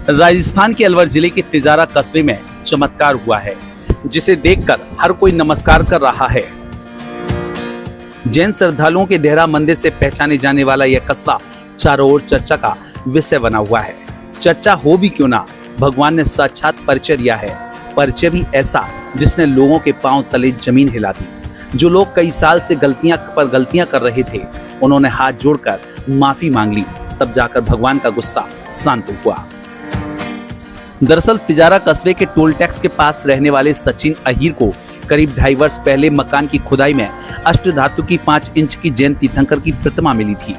राजस्थान के अलवर जिले के तिजारा कस्बे में चमत्कार हुआ है, जिसे देखकर हर कोई नमस्कार कर रहा है। जैन श्रद्धालुओं के देहरा मंदिर से पहचाने जाने वाला यह कस्बा चारों ओर चर्चा का विषय बना हुआ है। चर्चा हो भी क्यों ना, भगवान ने साक्षात परिचय दिया है। परिचय भी ऐसा जिसने लोगों के पांव तले जमीन हिला दी। जो लोग कई साल से गलतियां कर रहे थे, उन्होंने हाथ जोड़कर माफी मांग ली। तब जाकर भगवान का गुस्सा शांत हुआ। दरअसल तिजारा कस्बे के टोल टैक्स के पास रहने वाले सचिन अहीर को करीब 2.5 वर्ष पहले मकान की खुदाई में अष्ट धातु की 5 इंच की जैन तीर्थंकर की प्रतिमा मिली थी।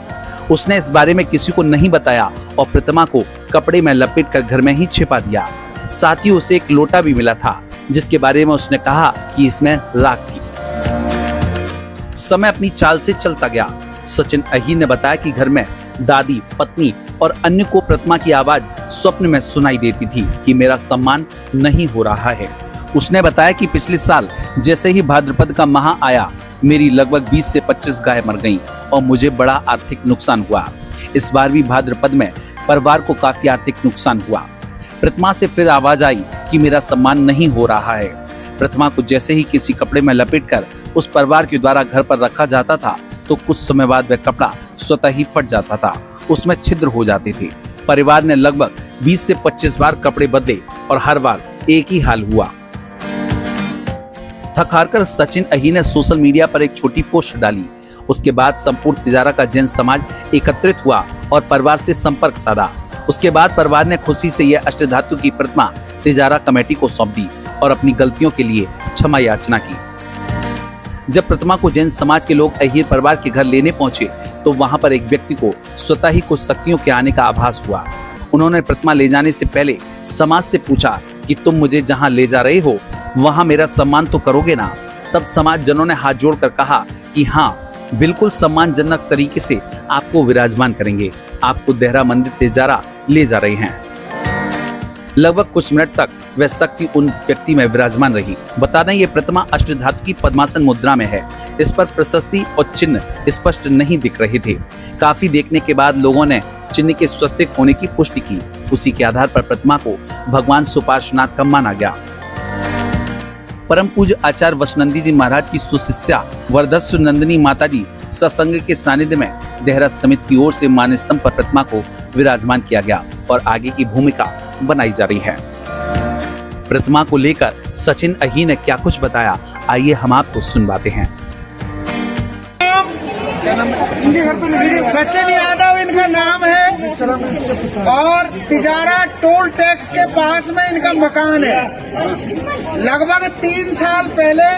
उसने इस बारे में किसी को नहीं बताया और प्रतिमा को कपड़े में लपेटकर घर में ही छिपा दिया। साथ ही उसे एक लोटा भी मिला था, जिसके बारे में उसने कहा कि इसमें राख थी। समय अपनी चाल से चलता गया। सचिन अहीर ने बताया कि घर में दादी, पत्नी और अन्य को प्रतिमा की आवाज स्वप्न में सुनाई देती थी कि मेरा सम्मान नहीं हो रहा है। उसने बताया कि पिछले साल जैसे ही भाद्रपद का माह आया, मेरी लगभग 20 से 25 गाय मर गईं और मुझे बड़ा आर्थिक नुकसान हुआ। इस बार भी भाद्रपद में परिवार को काफी आर्थिक नुकसान हुआ। प्रतिमा से फिर आवाज आई कि मेरा सम्मान नहीं हो रहा है। प्रतिमा को जैसे ही किसी कपड़े में लपेटकर उस परिवार के द्वारा घर पर रखा जाता था, तो कुछ समय बाद वह कपड़ा स्वतः ही फट जाता था, उसमें छिद्र हो जाते थे। परिवार ने लगभग 20 से 25 बार कपड़े बदले और हर बार एक ही हाल हुआ। थक हारकर सचिन अहीर ने सोशल मीडिया पर एक छोटी पोस्ट डाली। उसके बाद संपूर्ण तिजारा का जैन समाज एकत्रित हुआ और परिवार से संपर्क साधा। उसके बाद परिवार ने खुशी से यह अष्टधातु की प्रतिमा तिजारा कमेटी को सौंप दी और अपनी गलतियों के लिए क्षमा याचना की। जब प्रतिमा को जैन समाज के लोग अहीर परिवार के घर लेने पहुंचे, तो वहां पर एक व्यक्ति को स्वतः ही कुछ शक्तियों के आने का आभास हुआ। उन्होंने प्रतिमा ले जाने से पहले समाज से पूछा कि तुम मुझे जहां ले जा रहे हो, वहां मेरा सम्मान तो करोगे ना? तब समाज जनों ने हाथ जोड़कर कहा कि हाँ, बिल्कुल सम्मानजनक तरीके से आपको विराजमान करेंगे। आपको देहरा मंदिर तिजारा ले जा रहे हैं। लगभग कुछ मिनट तक वह शक्ति उन व्यक्ति में विराजमान रही। बता दें, ये प्रतिमा अष्टधातु की पद्मासन मुद्रा में है। इस पर प्रशस्ति और चिन्ह स्पष्ट नहीं दिख रहे थे। काफी देखने के बाद लोगों ने चिन्ह के स्वस्तिक होने की पुष्टि की। उसी के आधार पर प्रतिमा को भगवान सुपार्श्वनाथ का माना गया। परम पूज्य आचार्य वसनंदी जी महाराज की सुशिष्या वरदस्व नंदिनी माता जी सत्संग के सानिध्य में देहरा समिति की ओर से मानस्तंभ पर प्रतिमा को विराजमान किया गया और आगे की भूमिका बनाई जा रही है। प्रतिमा को लेकर सचिन अहीर ने क्या कुछ बताया, आइए हम आपको सुनवाते हैं। सचिन यादव इनका नाम है और तिजारा टोल टैक्स के पास में इनका मकान है। लगभग 3 साल पहले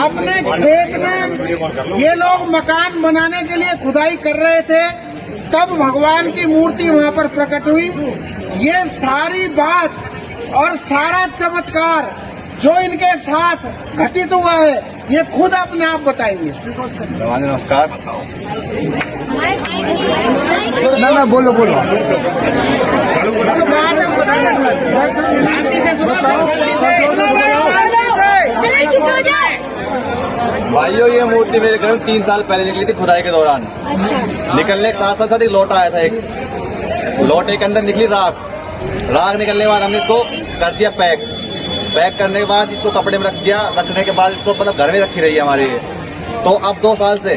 अपने खेत में ये लोग मकान बनाने के लिए खुदाई कर रहे थे, तब भगवान की मूर्ति वहां पर प्रकट हुई। ये सारी बात और सारा चमत्कार जो इनके साथ घटित हुआ है, ये खुद अपने आप बताएंगे। नमस्कार। ना बोलो भाइयों, ये मूर्ति मेरे घर में 3 साल पहले निकली थी खुदाई के दौरान। निकलने के साथ साथ एक लोटा आया था। एक लोटे के अंदर निकली राख निकलने के बाद हमने इसको कर दिया पैक करने के बाद इसको कपड़े में रख दिया। रखने के बाद इसको मतलब घर में रखी रही है हमारी। तो अब 2 साल से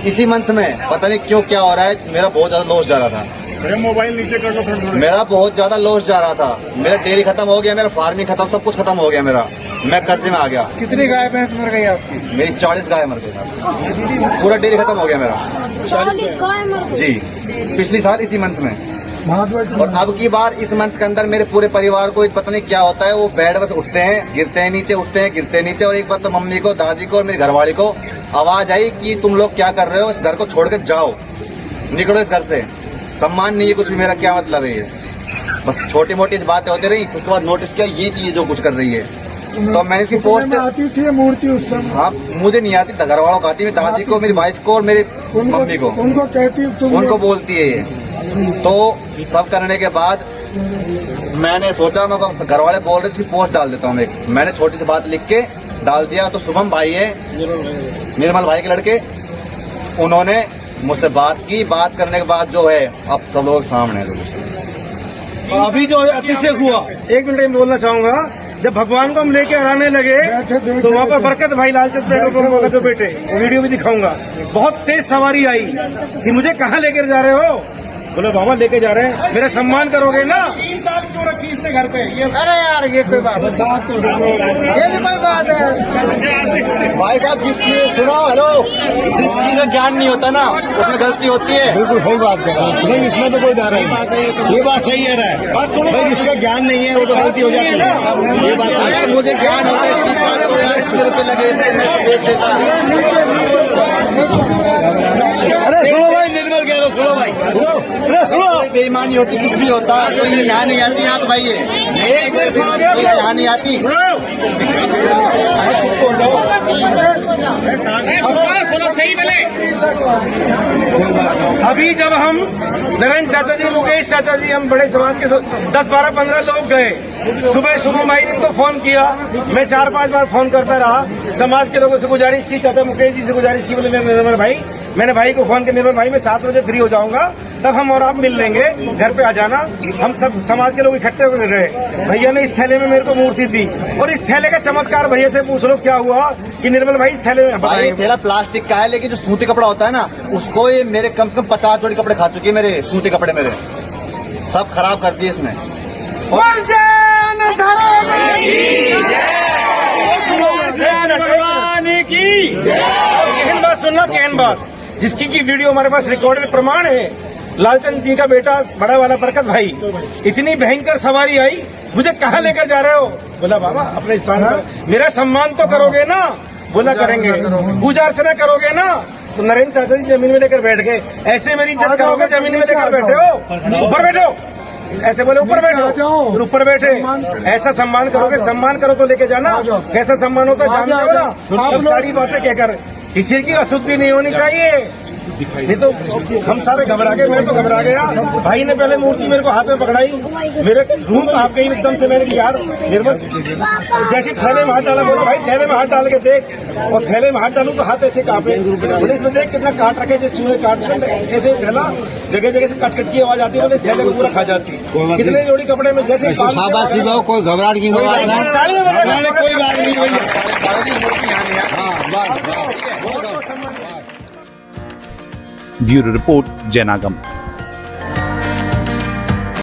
इसी मंथ में पता नहीं क्यों क्या हो रहा है, मेरा बहुत ज्यादा लॉस जा रहा था। मोबाइल नीचे कर लो। मेरा बहुत ज्यादा लॉस जा रहा था। मेरा डेयरी खत्म हो गया, मेरा फार्मिंग खत्म, सब कुछ खत्म हो गया मेरा। मैं कर्जे में आ गया। कितनी गाय भैंस मर गई आपकी? मेरी 40 गाय मर गई। पूरा डेयरी खत्म हो गया मेरा। 40 गाय मर गई जी, पिछली साल इसी मंथ में। और अब की बार इस मंथ के अंदर मेरे पूरे परिवार को पता नहीं क्या होता है, वो बेड बस उठते हैं, गिरते हैं नीचे, उठते हैं, गिरते हैं नीचे। और एक बार तो मम्मी को, दादी को और मेरी घरवाली को आवाज आई कि तुम लोग क्या कर रहे हो, इस घर को छोड़कर जाओ, निकलो इस घर से, सम्मान नहीं है कुछ भी। मेरा क्या मतलब है, ये बस छोटी मोटी बातें होती रही। उसके बाद नोटिस किया ये चीज जो कुछ कर रही है, तो मैंने इसकी पोस्ट आती थी मूर्ति उस समय? हाँ, मुझे नहीं आती, घर वालों को आती, मेरी दादी को, मेरी वाइफ को और मेरी मम्मी को। उनको कहती, उनको बोलती है ये। तो सब करने के बाद मैंने सोचा, मैं घर वाले बोल रहे थे पोस्ट डाल देता हूँ। मैंने छोटी सी बात लिख के डाल दिया। तो शुभम भाई है, निर्मल भाई के लड़के, उन्होंने मुझसे बात की। बात करने के बाद जो है अब सब लोग सामने है। और अभी जो अतिशय हुआ, एक मिनट में बोलना चाहूंगा, जब भगवान को हम लेके आने लगे तो वहाँ पर बरकत भाई लालचंद पेट्रोल पंप बेटे, वीडियो भी दिखाऊंगा, बहुत तेज सवारी आई कि मुझे कहाँ लेकर जा रहे हो? बोले बाबा लेके जा रहे हैं, मेरा सम्मान करोगे ना? 3 साल क्यों रखी इसने घर पे? अरे यार ये कोई बात ये भी कोई बात है। भाई साहब जिस चीज सुनो, हेलो, जिस चीज का ज्ञान नहीं होता ना उसमें गलती होती है। बिल्कुल सही बात है, नहीं इसमें तो कोई डर नहीं, ये बात सही है। बात सुनो भाई, जिसका ज्ञान नहीं है वो तो गलती हो जाती है ना, ये बात अगर मुझे ज्ञान होता है इस बात को यार 1 रुपए लगे देख देता। अरे सुनो भाई, निर्मल कह रहे हो, सुनो भाई, अरे सुनो, बेईमानी होती, कुछ भी होता तो ये यहाँ नहीं आती। यहाँ तो भाई एक मिनट सुनो, यहाँ नहीं आती। अभी जब हम नरेंद्र चाचा जी, मुकेश चाचा जी, हम बड़े समाज के 10, 12, 15 लोग गए, सुबह शुभम भाई ने इनको फोन किया, मैं 4-5 बार फोन करता रहा, समाज के लोगों से गुजारिश की, चाचा मुकेश जी से गुजारिश की, बोले निर्मल भाई, मैंने भाई को फोन किया, निर्मल भाई मैं 7 बजे फ्री हो जाऊंगा, तब हम और आप मिल लेंगे, घर पे आ जाना। हम सब समाज के लोग इकट्ठे होकर गए, भैया ने इस थैले में मेरे को मूर्ति दी, और इस थैले का चमत्कार भैया से पूछ लो क्या हुआ कि निर्मल भाई इस थैले में भाई थैला प्लास्टिक का है, लेकिन जो सूती कपड़ा होता है ना उसको ये मेरे कम से कम 50 जोड़ी कपड़े खा चुकी है, मेरे सूती कपड़े मेरे सब खराब कर दिए इसने। कहन बात सुनना, कहन बात, जिसकी की वीडियो हमारे पास रिकॉर्डेड प्रमाण है, लालचंद जी का बेटा बड़ा वाला बरकत भाई, इतनी भयंकर सवारी आई, मुझे कहाँ लेकर जा रहे हो? बोला बाबा अपने स्थान पर, मेरा सम्मान तो करोगे ना? बोला करेंगे। पूजा अर्चना करोगे ना? तो नरेंद्र चाचा जी जमीन में लेकर बैठ गए, ऐसे मेरी इज्जत करोगे? जमीन में लेकर बैठे हो, ऊपर बैठो, ऐसे बोले ऊपर बैठो, फिर ऊपर बैठे, ऐसा सम्मान करोगे? सम्मान करो तो लेके जाना, कैसा सम्मान होता है जानते हो ना? आप सारी बातें कहकर किसी की अशुद्धि नहीं होनी चाहिए, नहीं तो हम सारे घबरा गए, मैं तो घबरा गया। भाई ने पहले मूर्ति मेरे को हाथ में पकड़ाई, मेरे रूम आप गई एकदम से, मैंने यार निर्मल, जैसे थैले में हाथ डाला, बोला भाई थैले में हाथ डाल के देख, और थैले में हाथ डालूं तो हाथ ऐसे कांपे, बोले इसमें देख कितना काट रखे, जैसे चूहे काट ऐसे थैला जगह जगह से कट की आवाज आती है, बोले थैले को पूरा खा जाती, कितने जोड़ी कपड़े में जैसे कोई घबराहट की कोई बात नहीं। Bureau report जयनागम।